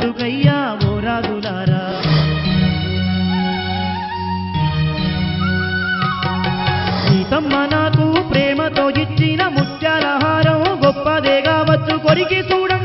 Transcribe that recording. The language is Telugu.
ఎందుకయ్యా ఓ రాజులారా సీతమ్మ నాకు ప్రేమతో ఇచ్చిన ముత్యాల హారం గొప్పదే కావచ్చు కొరికి చూడం